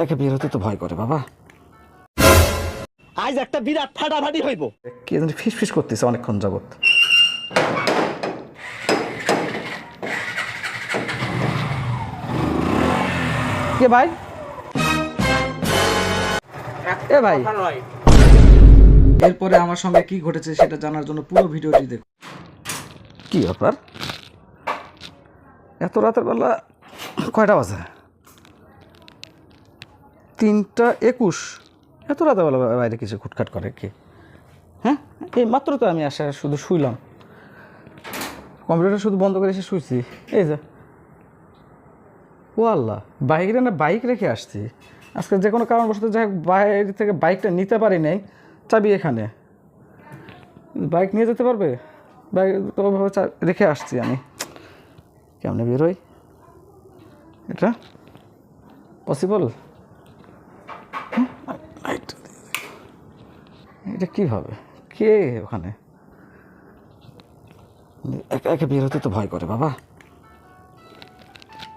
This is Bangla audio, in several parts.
একা বের হতে তো ভয় করে বাবা। আজ একটা বিরাট ফাটাফাটি হইব। কে জানি ফিস ফিস করতেছে অনেকক্ষণ যাবত। কে ভাই? এ ভাই, এরপরে আমার সঙ্গে কি ঘটেছে সেটা জানার জন্য পুরো ভিডিওটি দেখুন। কি ব্যাপার, এত রাতের বেলা? কয়টা বাজে? 3:21। এত রাতের বেলা বাইরে কিছু খুটখাট করে কি? হ্যাঁ, এই মাত্র তো আমি আসা শুধু শুইলাম, কম্পিউটার শুধু বন্ধ করে এসে শুইছি। এই যে ও আল্লাহ, বাইক রেখে আসছি। আজকে যে কোনো কারণবশত যাই হোক বাইরে থেকে বাইকটা নিতে পারি নাই, চাবি এখানে। বাইক নিয়ে যেতে পারবে? বাইক তো রেখে আসছি আমি, কেমনে বেরোই? এটা পসিবল? এটা কীভাবে? কে ওখানে? একা একা বের হতে তো ভয় করে বাবা।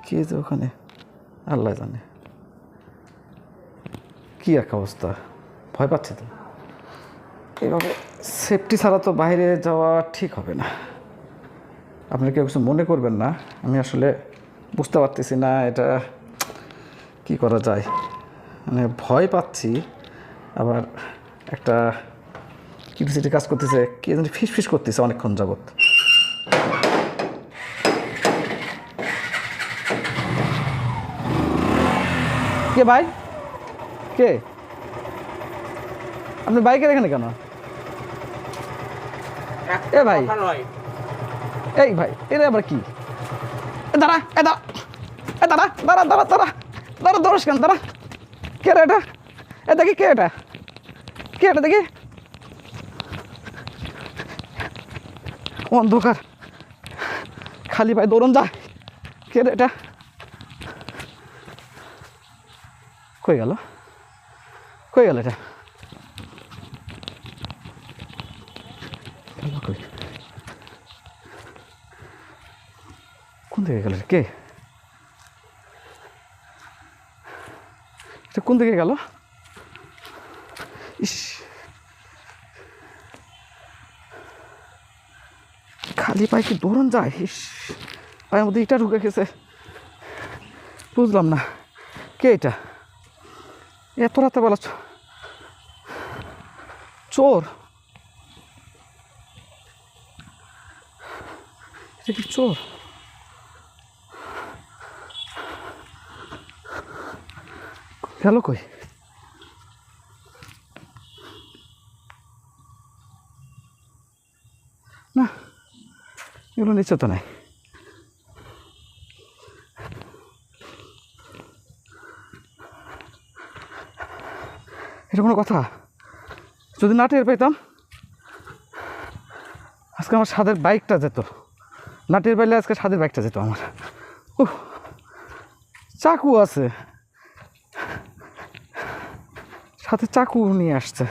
কে যে ওখানে আল্লাহ জানে। কী এক অবস্থা, ভয় পাচ্ছে তো। এইভাবে সেফটি ছাড়া তো বাইরে যাওয়া ঠিক হবে না। আপনারা কেউ কিছু মনে করবেন না, আমি আসলে বুঝতে পারতেছি না এটা কি করা যায়। মানে ভয় পাচ্ছি, আবার একটা কিউরিসিটি কাজ করতেছে। কে জানি ফিস ফিস করতেছে অনেকক্ষণ যাবত। কে ভাই? কে? আপনি বাইকের এখানে কেন? এ ভাই, এই ভাই, এটা আবার কি? দাঁড়া, দাঁড়া, দাঁড়া, দাঁড়া, দাঁড়া, দাঁড়া, দৌড়স কেন? দাঁড়া, কে রে এটা? দেখি কে এটা, কে এটা দেখি। অন্ধকার, খালি ভাই দৌড়ন যায়। কে রে এটা? কই গেল এটা? কোন দিকে গেল? কে এটা? কোন দিকে গেল? ইস, খালি পায়ে কি দৌড়ন যায়? ইস, পায়ের মধ্যে ইটা ঢুকে গেছে, বুঝলাম না। কে এটা? এত রাতে বেলা চোর? এটা কি চোর? গেল কই? না, এগুলো নিচে তো নাই। এটা কোনো কথা? যদি না টের পাইতাম, আজকে আমার স্বাদের বাইকটা যেত। না টের পাইলে আজকে স্বাদের বাইকটা যেত আমার। চাকু আছে সাথে, চাকু নিয়ে আসছে।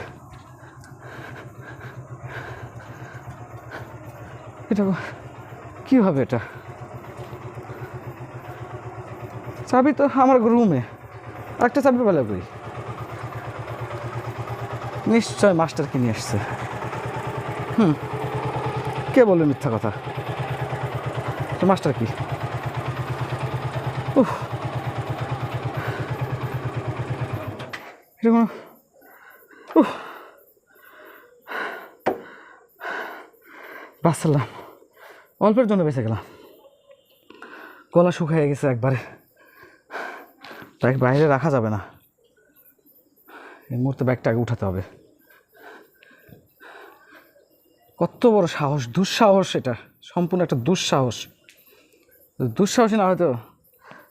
এটা কি হবে? এটা চাবি তো আমার রুমে, একটা চাবি পেলে কই? নিশ্চয় মাস্টার কি নিয়ে আসছে। কে বলবে মিথ্যা কথা? মাস্টার কি? এটা কোনো বাঁচলাম, অল্পের জন্য বেঁচে গেলাম। গলা শুকিয়ে গেছে একবারে, বাইক বাইরে রাখা যাবে না। এই মুহূর্তে ব্যাগটা আগে উঠাতে হবে। কত বড় সাহস, দুঃসাহস! এটা সম্পূর্ণ একটা দুঃসাহস। দুঃসাহসী না হয়তো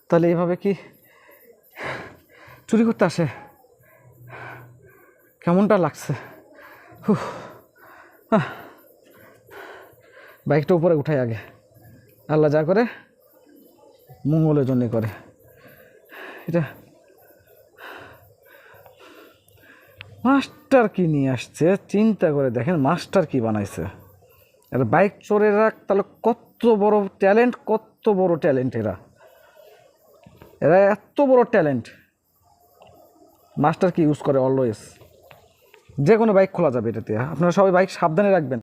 তাহলে এইভাবে কি চুরি করতে আসে? কেমনটা লাগছে! বাইকটা উপরে উঠাই আগে, আল্লাহ যা করে মঙ্গলের জন্য করে। এটা মাস্টার কি নিয়ে আসছে চিন্তা করে দেখেন, মাস্টার কি বানাইছে। আর বাইক চোরেরা তাহলে কত বড় ট্যালেন্ট, কত বড় ট্যালেন্ট! এরা এত বড় ট্যালেন্ট। মাস্টার কি ইউজ করে অলওয়েজ। যে কোনো বাইক খোলা যাবে এটাতে, আপনারা সবাই বাইক সাবধানে রাখবেন।